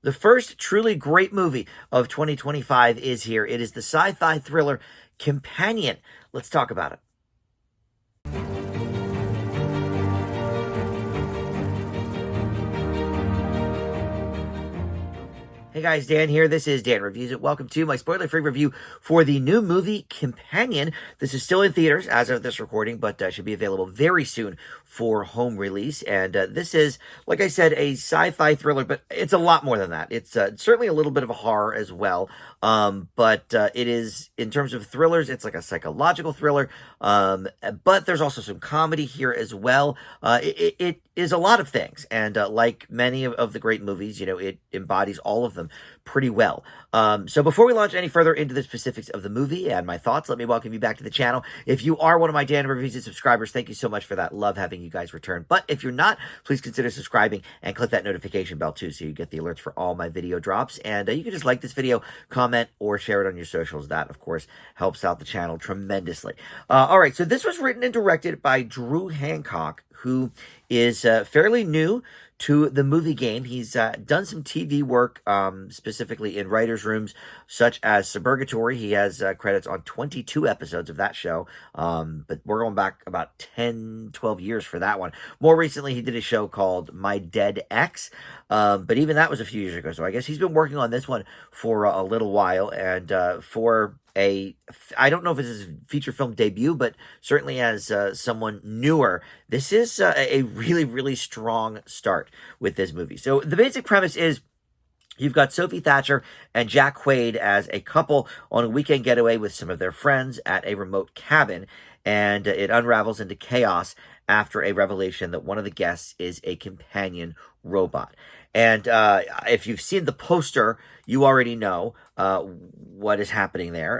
The first truly great movie of 2025 is here. It is the sci-fi thriller Companion. Let's talk about it. Hey guys, Dan here. This is Dan Reviews It. Welcome to my spoiler-free review for the new movie Companion. This is still in theaters as of this recording, but should be available very soon for home release. And this is, like I said, a sci-fi thriller, but it's a lot more than that. It's certainly a little bit of a horror as well. But it is, in terms of thrillers, it's like a psychological thriller. But there's also some comedy here as well. It is a lot of things. And like many of the great movies, it embodies all of them pretty well. So before we launch any further into the specifics of the movie and my thoughts, let me welcome you back to the channel. If you are one of my Dan Reviews It subscribers, thank you so much for that. Love having you guys return. But if you're not, please consider subscribing and click that notification bell too, so you get the alerts for all my video drops. And you can just like this video, comment, or share it on your socials. That, of course, helps out the channel tremendously. All right, so this was written and directed by Drew Hancock, who is fairly new to the movie game. He's done some TV work, specifically in writers' rooms, such as Suburgatory. He has credits on 22 episodes of that show, but we're going back about 10, 12 years for that one. More recently, he did a show called My Dead Ex, but even that was a few years ago, so I guess he's been working on this one for a little while, and for I don't know if it's his feature film debut, but certainly as someone newer, this is a really, really strong start with this movie. So the basic premise is you've got Sophie Thatcher and Jack Quaid as a couple on a weekend getaway with some of their friends at a remote cabin, and it unravels into chaos after a revelation that one of the guests is a companion robot. And if you've seen the poster, you already know what is happening there.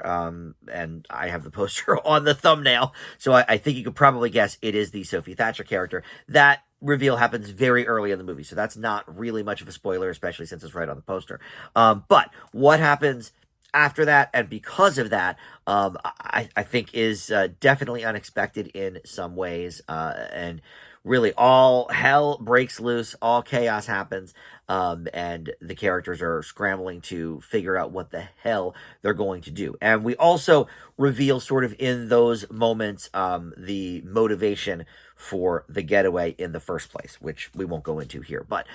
And I have the poster on the thumbnail, so I think you could probably guess it is the Sophie Thatcher character. That reveal happens very early in the movie, so that's not really much of a spoiler, especially since it's right on the poster. But what happens after that, and because of that, I think is definitely unexpected in some ways, and really all hell breaks loose, all chaos happens, and the characters are scrambling to figure out what the hell they're going to do. And we also reveal sort of in those moments the motivation for the getaway in the first place, which we won't go into here. But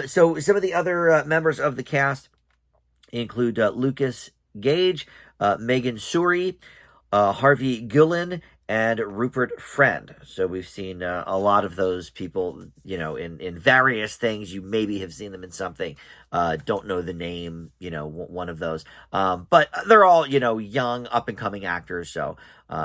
so some of the other members of the cast include Lucas Gage, Megan Suri, Harvey Guillen, and Rupert Friend. So we've seen a lot of those people, in various things. You maybe have seen them in something. Don't know the name, one of those. But they're all, young, up-and-coming actors, so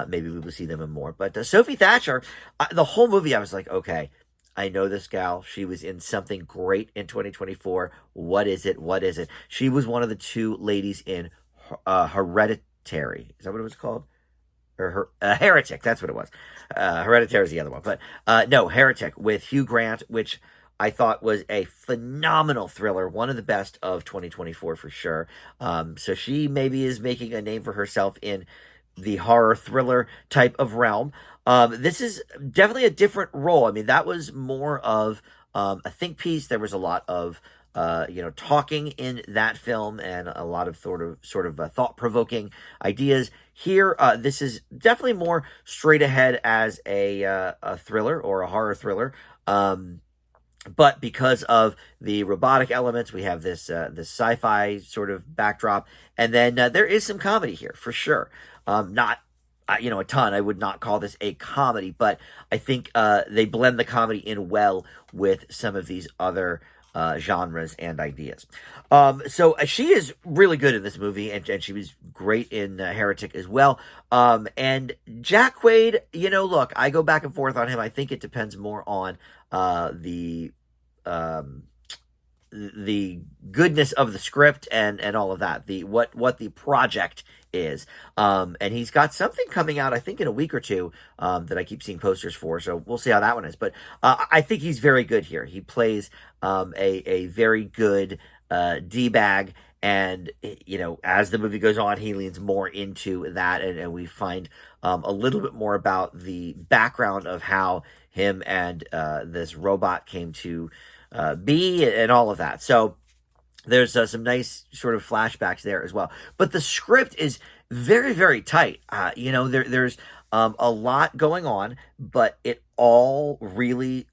maybe we will see them in more. But Sophie Thatcher, the whole movie, I was like, okay, I know this gal. She was in something great in 2024. What is it? What is it? She was one of the two ladies in Hereditary. Is that what it was called? Or Heretic, that's what it was. Hereditary is the other one. But no, Heretic with Hugh Grant, which I thought was a phenomenal thriller, one of the best of 2024 for sure. So she maybe is making a name for herself in the horror thriller type of realm. This is definitely a different role. I mean, that was more of a think piece. There was a lot of talking in that film, and a lot of sort of thought-provoking ideas. Here, this is definitely more straight ahead as a thriller or a horror thriller. But because of the robotic elements, we have this sci-fi sort of backdrop, and then there is some comedy here for sure. Not a ton. I would not call this a comedy, but I think they blend the comedy in well with some of these other genres and ideas. So she is really good in this movie, and she was great in Heretic as well. And Jack Quaid, look, I go back and forth on him. I think it depends more on the goodness of the script and all of that, what the project is. And he's got something coming out, I think, in a week or two, that I keep seeing posters for, so we'll see how that one is. But I think he's very good here. He plays a very good D-bag, and as the movie goes on, he leans more into that, and we find a little bit more about the background of how him and this robot came to be, and all of that. So There's some nice sort of flashbacks there as well. But the script is very, very tight. There's a lot going on, but it all really,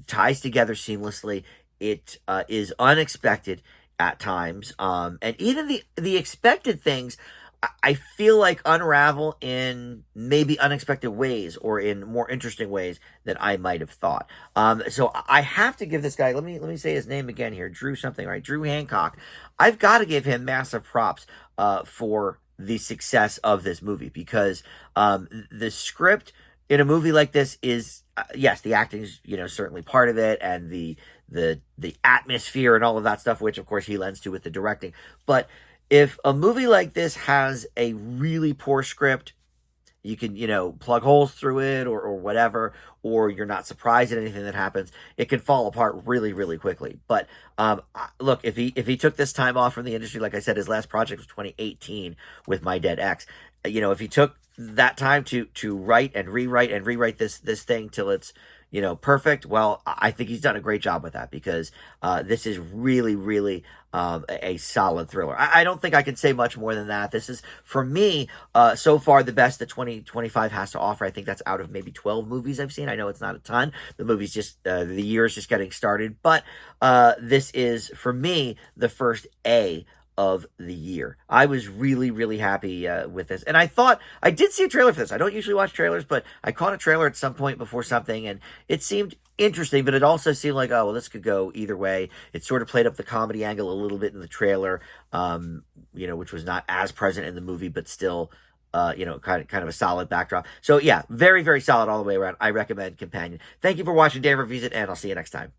ties together seamlessly. It is unexpected at times, and even the expected things, I feel like unravel in maybe unexpected ways or in more interesting ways than I might have thought. So I have to give this guy. Let me say his name again here. Drew something, right? Drew Hancock. I've got to give him massive props for the success of this movie because the script in a movie like this is yes, the acting is certainly part of it, and the atmosphere and all of that stuff, which of course he lends to with the directing, but if a movie like this has a really poor script, you can, plug holes through it or whatever, or you're not surprised at anything that happens, it can fall apart really, really quickly. But look, if he took this time off from the industry, like I said, his last project was 2018 with My Dead Ex. If he took that time to write and rewrite this thing till it's perfect. Well, I think he's done a great job with that because this is really, really a solid thriller. I don't think I can say much more than that. This is, for me, so far the best that 2025 has to offer. I think that's out of maybe 12 movies I've seen. I know it's not a ton. The movie's just, the year is just getting started. But this is, for me, the first A of the year. I was really, really happy with this. And I did see a trailer for this. I don't usually watch trailers, but I caught a trailer at some point before something, and it seemed interesting, but it also seemed like, oh, well, this could go either way. It sort of played up the comedy angle a little bit in the trailer, which was not as present in the movie, but still, kind of a solid backdrop. So yeah, very, very solid all the way around. I recommend Companion. Thank you for watching Dan Reviews It, and I'll see you next time.